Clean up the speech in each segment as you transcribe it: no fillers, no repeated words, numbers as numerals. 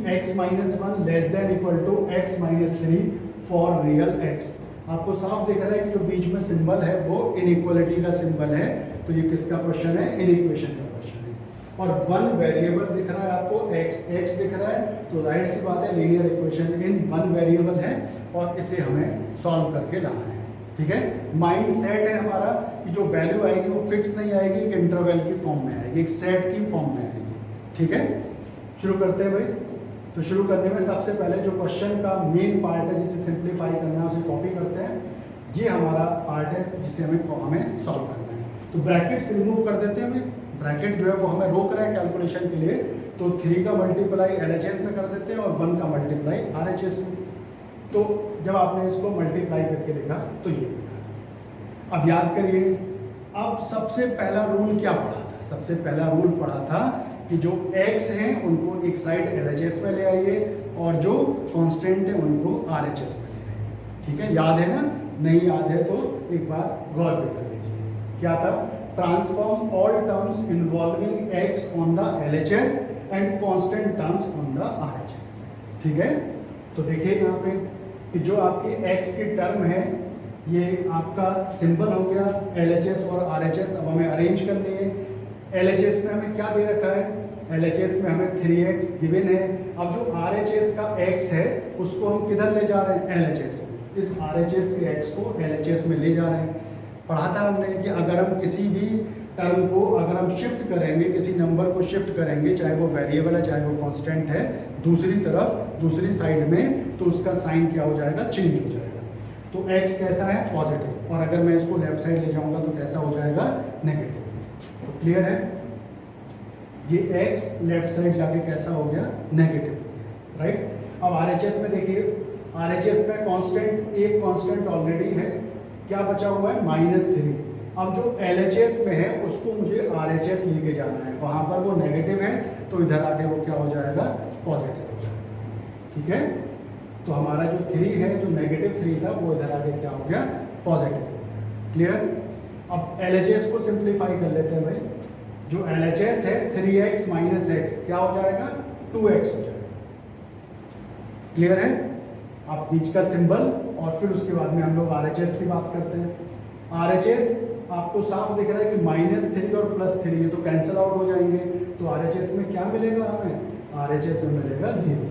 3x minus one less than equal to x minus three for real x। आपको साफ दिख रहा है कि जो बीच में सिंबल है वो इनइक्वालिटी का सिंबल है, तो ये किसका क्वेश्चन है? इनइक्वेशन का क्वेश्चन है। और वन वेरिएबल दिख रहा है आपको, x दिख रहा है, तो जाहिर सी बात है linear equation in one variable है और इसे हमें सॉल्व करके लाना है। ठीक है, माइंड सेट है हमारा कि जो वैल्यू आएगी वो फिक्स नहीं आएगी, एक इंटरवल की फॉर्म में आएगी, एक सेट की फॉर्म में आएगी। ठीक है, शुरू करते हैं भाई। तो शुरू करने में सबसे पहले जो क्वेश्चन का मेन पार्ट है जिसे सिंप्लीफाई करना है उसे कॉपी करते हैं। ये हमारा पार्ट है जिसे हमें सॉल्व करना है। तो ब्रैकेट से रिमूव कर देते हैं हमें, ब्रैकेट जो है वो हमें रोक रहा है कैलकुलेशन के लिए, तो 3 का मल्टीप्लाई LHS में कर देते हैं और 1 का मल्टीप्लाई RHS में। तो जब आपने इसको मल्टीप्लाई करके देखा तो ये देखा। अब याद करिए, अब सबसे पहला रूल क्या पढ़ा था? सबसे पहला रूल पढ़ा था कि जो x हैं उनको एक साइड LHS में ले आइए और जो कांस्टेंट है उनको RHS में ले आइए। ठीक है, याद है ना? नहीं याद है तो एक बार गौर भी कर लीजिए। क्या था? Transform all terms involving x on the LHS and constant terms on the RHS। ठीक है, तो देखिए यहाँ पे कि जो आपकी x की टर्म है ये आपका सिंबल हो गया LHS और RHS। अब हमें अरेंज करनी है। LHS में हमें क्या दे रखा है? LHS में हमें 3x गिवन है। अब जो RHS का x है उसको हम किधर ले जा रहे हैं? LHS में। इस RHS के x को LHS में ले जा रहे हैं। पढ़ा था हमने कि अगर हम किसी भी टर्म को अगर हम शिफ्ट करेंगे, किसी नंबर को शिफ्ट करेंगे, चाहे वो वेरिएबल है चाहे वो कांस्टेंट है, दूसरी तरफ दूसरी साइड में, तो उसका साइन क्या हो जाएगा? चेंज हो जाएगा। तो x कैसा है? पॉजिटिव। और अगर मैं इसको लेफ्ट साइड ले जाऊंगा तो कैसा हो जाएगा? नेगेटिव। तो क्लियर है? ये x लेफ्ट साइड जाके कैसा हो गया? नेगेटिव हो गया। राइट। अब RHS में देखिए, RHS में कांस्टेंट, एक कांस्टेंट ऑलरेडी है, क्या बचा हुआ है? -3। अब जो LHS में है उसको मुझे RHS लेके जाना है, वहां पर वो नेगेटिव है तो इधर आके वो क्या हो जाएगा? पॉजिटिव हो जाएगा। ठीक है, तो हमारा जो 3 है, जो -3 था, वो इधर आके क्या हो गया? पॉजिटिव हो गया। क्लियर? अब LHS को सिंप्लीफाई कर लेते हैं भाई। जो LHS है 3x माइनस x क्या हो जाएगा? 2x हो जाएगा। क्लियर है? अब बीच का सिंबल और फिर उसके बाद में हम लोग RHS की बात करते हैं। RHS आपको साफ दिख रहा है कि -3 और +3 ये तो कैंसिल आउट हो जाएंगे, तो RHS में क्या मिलेगा हमें? RHS में मिलेगा 0।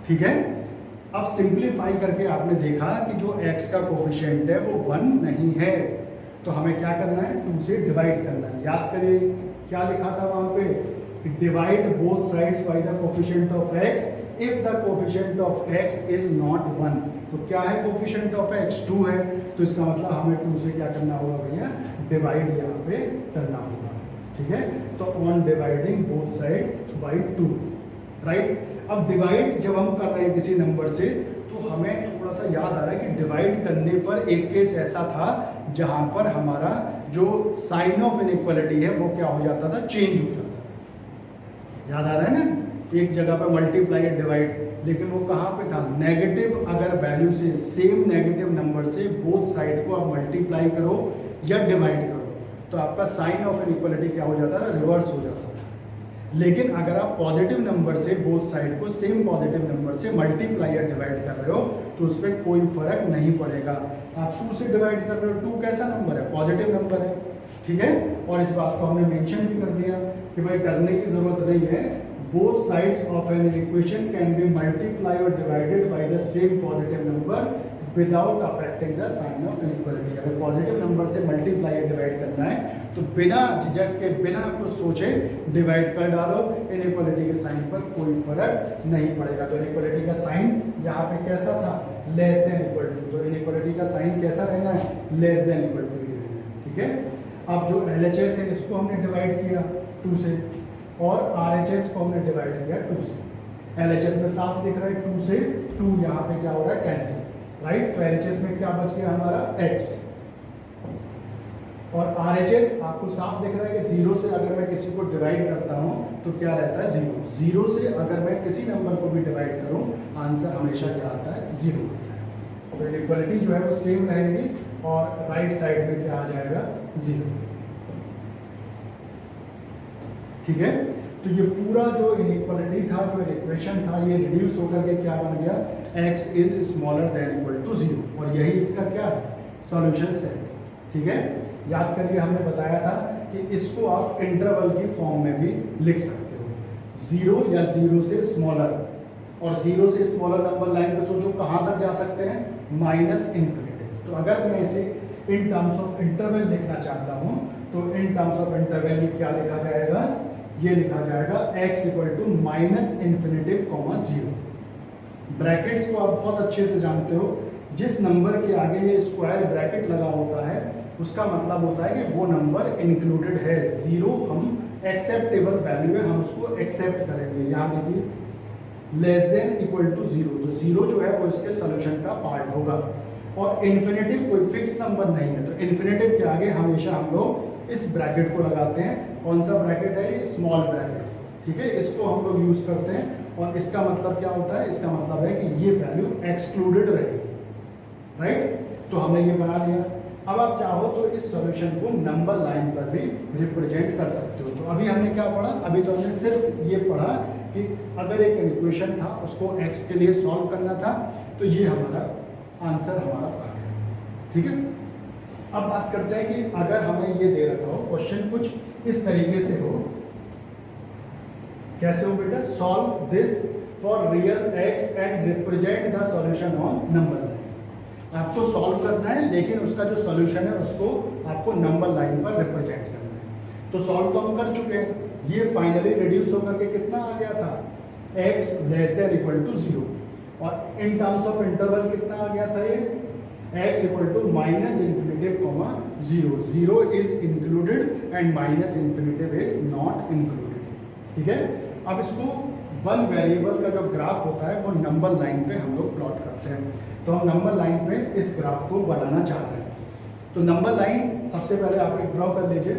ठीक है, अब सिंप्लीफाई करके आपने देखा कि जो x का कोफिशिएंट है वो 1 नहीं है, तो हमें क्या करना है? 2 से डिवाइड करना है। याद करिए क्या लिखा था वहां पे? Divide both sides by the coefficient of x if the coefficient of x is not 1। तो क्या है कोफिशिएंट ऑफ x? 2 है, तो इसका मतलब हमें 2 से क्या करना होगा भैया? डिवाइड यहाँ पे करना होगा। ठीक है, तो on dividing both side by 2। Right. अब डिवाइड जब हम कर रहे हैं किसी नंबर से, तो हमें थोड़ा सा याद आ रहा है कि डिवाइड करने पर एक केस ऐसा था जहां पर हमारा जो साइन ऑफ इनइक्वालिटी है वो क्या हो जाता था? चेंज हो जाता था। याद आ रहा है ना? एक जगह पर मल्टीप्लाई और डिवाइड, लेकिन वो कहाँ पे था? नेगेटिव अगर वैल्यू से, सेम नेगेटिव नंबर से बोथ साइड को आप मल्टीप्लाई करो या डिवाइड करो तो आपका साइन ऑफ इनइक्वालिटी क्या हो जाता था? रिवर्स हो जाता था। लेकिन अगर आप पॉजिटिव नंबर से बोथ साइड को सेम पॉजिटिव नंबर से मल्टीप्लाई या डिवाइड कर रहे हो तो उस पर कोई फर्क नहीं पड़ेगा। आप 2 से डिवाइड कर रहे हो, 2 कैसा नंबर है? पॉजिटिव नंबर है। ठीक है, और इस बात को हमने मेंशन भी कर दिया कि भाई डरने की जरूरत नहीं है। Both sides of an equation can be multiply और divided by the same positive number without affecting the sign of inequality. अगर पॉजिटिव नंबर से मल्टीप्लाई या डिवाइड करना है तो बिना झिझक के, बिना कुछ सोचे डिवाइड कर डालो, इनइक्वालिटी के साइन पर कोई फर्क नहीं पड़ेगा। तो इनइक्वालिटी का साइन यहाँ पे कैसा था? Less than equal to. तो इनइक्वालिटी का साइन कैसा रहना है? लेस देन इक्वल टू ही रहना है। ठीक है, अब जो LHS है इसको हमने डिवाइड किया 2 से और RHS को हमने डिवाइड किया 2 से। LHS में साफ दिख रहा है 2 से 2 यहाँ पे क्या हो रहा है? कैंसिल। राइट। तो LHS में क्या बच गया हमारा? x। और RHS आपको साफ दिख रहा है कि 0 से अगर मैं किसी को डिवाइड करता हूं तो क्या रहता है? 0। 0 से अगर मैं किसी नंबर को भी डिवाइड करूं आंसर हमेशा क्या आता है? 0 आता है। तो इनइक्वालिटी जो है वो सेम रहेगी और राइट साइड में क्या आ जाएगा? 0। ठीक है, तो ये पूरा जो इनइक्वालिटी था, जो इक्वेशन था, ये रिड्यूस होकर के क्या बन गया, x is smaller than equal to 0, और यही इसका क्या है, सॉल्यूशन सेट। ठीक है, याद करिए हमने बताया था कि इसको आप इंटरवल की फॉर्म में भी लिख सकते हो, 0 या 0 से स्मॉलर, और 0 से स्मॉलर नंबर लाइन पे सोचो कहाँ तक जा सकते हैं, माइनस इन्फिनिटी। तो अगर मैं इसे इन टर्म्स ऑफ इंटरवल लिखना चाहता हूँ तो इन टर्म्स ऑफ इंटरवल में क्या लिखा जाएगा, ये लिखा जाएगा x equal to minus infinitive comma 0। Brackets को आप बहुत अच्छे से जानते हो, जिस नंबर के आगे ये स्क्वायर ब्रैकेट लगा होता है उसका मतलब होता है कि वो नंबर इंक्लूडेड है। 0 हम एक्सेप्टेबल वैल्यू है, हम उसको एक्सेप्ट करेंगे। यहाँ देखिए लेस देन इक्वल टू 0, तो 0 जो है वो इसके सोल्यूशन का पार्ट होगा, और इन्फिनिटिव कोई फिक्स नंबर नहीं है, तो इन्फिनिटिव के आगे हमेशा हम लोग इस ब्रैकेट को लगाते हैं। कौन सा ब्रैकेट है, ये स्मॉल ब्रैकेट। ठीक है, इसको हम लोग यूज करते हैं, और इसका मतलब क्या होता है, इसका मतलब है कि ये वैल्यू एक्सक्लूडेड रहेगी, राइट। तो हमने ये बना लिया। अब आप चाहो तो इस सॉल्यूशन को नंबर लाइन पर भी रिप्रेजेंट कर सकते हो। तो अभी हमने क्या पढ़ा, अभी तो हमने सिर्फ ये पढ़ा कि अगर एक इक्वेशन था उसको x के लिए सॉल्व करना था, तो ये हमारा आंसर हमारा आ गया। ठीक है, अब बात करते हैं कि अगर हमें ये दे रखा हो क्वेश्चन कुछ इस तरीके से हो, कैसे हो बेटा, solve this for real x and represent the solution on number line. आपको सॉल्व करना है, लेकिन उसका जो सॉल्यूशन है उसको आपको नंबर लाइन पर रिप्रेजेंट करना है। तो सॉल्व तो हम कर चुके हैं, ये फाइनली रिड्यूस होकर के कितना आ गया था, x less than equal to 0, और इन टर्म्स ऑफ इंटरवल कितना आ गया था, ये x equal to minus infinitive comma 0, 0 is included and minus infinitive is not included. ठीक है, अब इसको वन वेरिएबल का जो ग्राफ होता है वो नंबर लाइन पे हम लोग प्लॉट करते हैं। तो हम नंबर लाइन पे इस ग्राफ को बनाना चाह रहे हैं। तो नंबर लाइन सबसे पहले आप एक ड्रॉ कर लीजिए।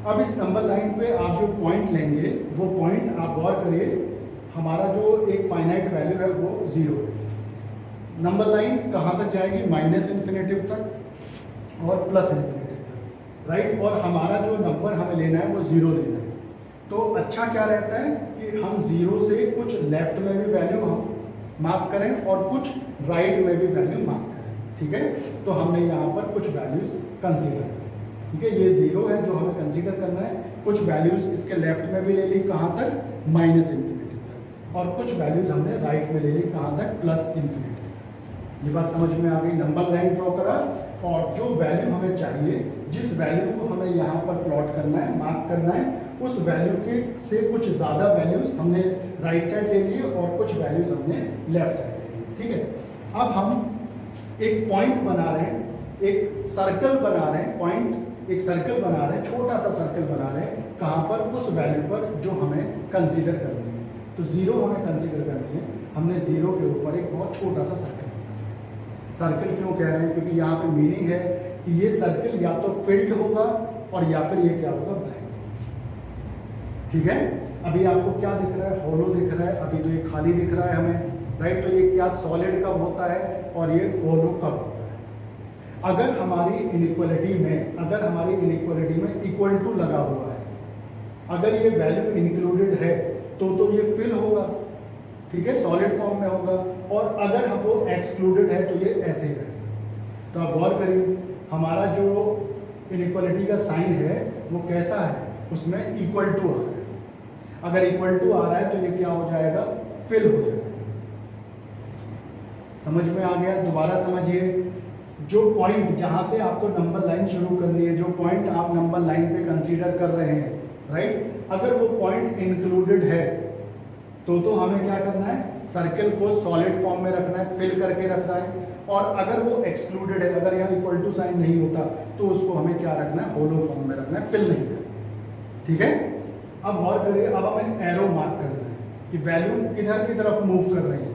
अब इस नंबर लाइन पे आप जो पॉइंट लेंगे, वो पॉइंट आप गौर करिए, हमारा जो एक फाइनाइट वैल्यू है वो 0 है। नंबर लाइन कहाँ तक जाएगी, माइनस इन्फिनिटिव तक और प्लस इन्फिनिटिव तक, राइट। और हमारा जो नंबर हमें लेना है वो 0 लेना है। तो अच्छा क्या रहता है कि हम 0 से कुछ लेफ्ट में भी वैल्यू हम मार्क करें और कुछ राइट में भी वैल्यू मार्क करें। ठीक है, तो हमने यहाँ पर कुछ वैल्यूज कंसीडर करें। ठीक है, ये 0 है जो हमें कंसीडर करना है, कुछ वैल्यूज इसके लेफ्ट में भी ले ली, कहाँ तक, माइनस इन्फिनिटिव तक, और कुछ वैल्यूज हमने राइट में ले ली, कहाँ तक, प्लस इन्फिनिटिव तक। ये बात समझ में आ गई। नंबर लाइन ड्रॉ करा, और जो वैल्यू हमें चाहिए, जिस वैल्यू को हमें यहाँ पर प्लॉट करना है, मार्क करना है, उस वैल्यू के से कुछ ज़्यादा वैल्यूज हमने राइट साइड ले लिए और कुछ वैल्यूज हमने लेफ्ट साइड ले ली। ठीक है, अब हम एक पॉइंट बना रहे हैं, एक सर्कल बना रहे हैं, पॉइंट एक सर्कल बना रहे हैं, छोटा सा सर्कल बना रहे हैं, कहाँ पर, उस वैल्यू पर जो हमें कंसीडर करनी है। तो 0 हमें कंसीडर करनी है, हमने 0 के ऊपर एक बहुत छोटा सा सर्कल बनाया है। सर्कल क्यों कह रहे हैं, क्योंकि यहाँ पे मीनिंग है कि ये सर्कल या तो फिल्ड होगा और या फिर ये क्या होगा, ब्लैंक। ठीक है, अभी आपको क्या दिख रहा है, होलो दिख रहा है, अभी तो ये खाली दिख रहा है हमें, राइट। तो ये क्या सॉलिड कब होता है और ये होलो कब होता है। अगर हमारी इनइक्वालिटी में इक्वल टू लगा हुआ है, अगर ये वैल्यू इंक्लूडेड है तो ये फिल होगा, ठीक है, सॉलिड फॉर्म में होगा, और अगर हम वो एक्सक्लूडेड है तो ये ऐसे ही रहेगा। तो आप गौर करिए, हमारा जो इनइक्वालिटी का साइन है वो कैसा है, उसमें इक्वल टू आ रहा है। अगर इक्वल टू आ रहा है तो ये क्या हो जाएगा, फिल हो जाएगा। समझ में आ गया, दोबारा समझिए। जो पॉइंट जहां से आपको नंबर लाइन शुरू करनी है, जो पॉइंट आप नंबर लाइन पे कंसीडर कर रहे हैं, राइट, अगर वो पॉइंट इंक्लूडेड है तो हमें क्या करना है, सर्कल को सॉलिड फॉर्म में रखना है, फिल करके रखना है। और अगर वो एक्सक्लूडेड है, अगर यहाँ इक्वल टू साइन नहीं होता तो उसको हमें क्या रखना है, होलो फॉर्म में रखना है, फिल नहीं करना। ठीक है, अब गौर करिए, अब हमें एरो मार्क करना है कि वैल्यू किधर की तरफ मूव कर रही है।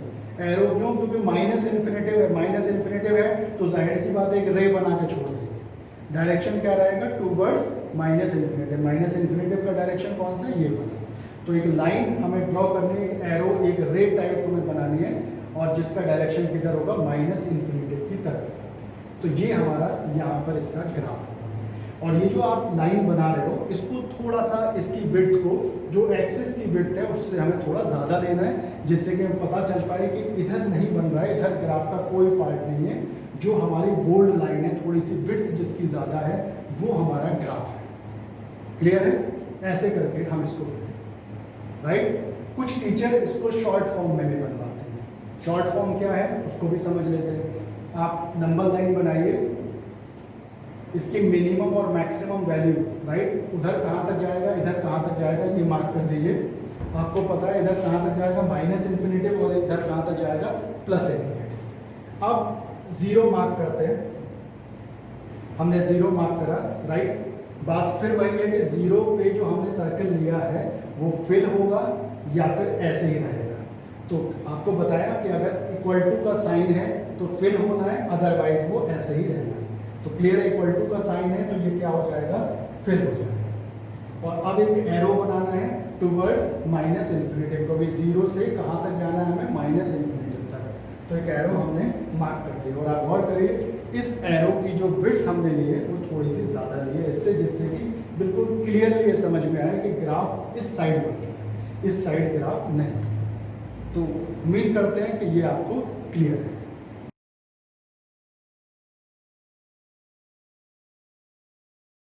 एरो क्यों, क्योंकि माइनस इन्फिनिटिव है, माइनस इन्फिनिटिव है तो जाहिर सी बात है एक रे बना के छोड़ देंगे। डायरेक्शन क्या रहेगा, towards minus infinitive. Minus infinitive का डायरेक्शन कौन सा है, ये बना। तो एक लाइन हमें ड्रॉ करनी है, एक एरो, एक रे टाइप हमें बनानी है, और जिसका डायरेक्शन किधर होगा, माइनस इन्फिनिटिव की तरफ। तो ये हमारा यहाँ पर इसका ग्राफ होगा। और ये जो आप लाइन बना रहे हो इसको थोड़ा सा इसकी विड्थ को, जो एक्सिस की विड्थ है उससे हमें थोड़ा ज़्यादा लेना है, जिससे कि हमें पता चल पाए कि इधर नहीं बन रहा है, इधर ग्राफ का कोई पार्ट नहीं है, जो हमारी बोल्ड लाइन है थोड़ी सी विड्थ जिसकी ज़्यादा है वो हमारा ग्राफ है। क्लियर है? ऐसे करके हम इसको राइट। कुछ टीचर इसको शॉर्ट फॉर्म में भी बनवाते हैं। शॉर्ट फॉर्म क्या है उसको भी समझ लेते हैं। आप नंबर लाइन बनाइए, इसकी मिनिमम और मैक्सिमम वैल्यू राइट, उधर कहाँ तक जाएगा, इधर कहाँ तक जाएगा, ये मार्क कर दीजिए। आपको पता है इधर कहाँ तक जाएगा माइनस इन्फिनिटिव और इधर कहाँ तक जाएगा प्लस इन्फिनिटिव। अब जीरो मार्क करते हैं, हमने जीरो मार्क करा राइट। बात फिर वही है कि जीरो पे जो हमने सर्कल लिया है वो फिल होगा या फिर ऐसे ही रहेगा। तो आपको बताया कि अगर इक्वल टू का साइन है तो फिल होना है, अदरवाइज वो ऐसे ही रहना है। तो क्लियर है, इक्वल टू का साइन है तो ये क्या हो जाएगा, फिल हो जाएगा। और अब एक एरो बनाना है टूवर्ड्स माइनस इन्फिनिटिव को भी, जीरो से कहाँ तक जाना है हमें, माइनस इन्फिनिटिव तक। तो एक एरो हमने मार्क कर दिया। और आप गौर करिए इस एरो की जो विड्थ हमने ली है वो थोड़ी सी ज़्यादा ली है इससे, जिससे कि बिल्कुल क्लियरली ये समझ में आए कि ग्राफ इस साइड बन रहा है, इस साइड ग्राफ नहीं। तो उम्मीद करते हैं कि ये आपको क्लियर है।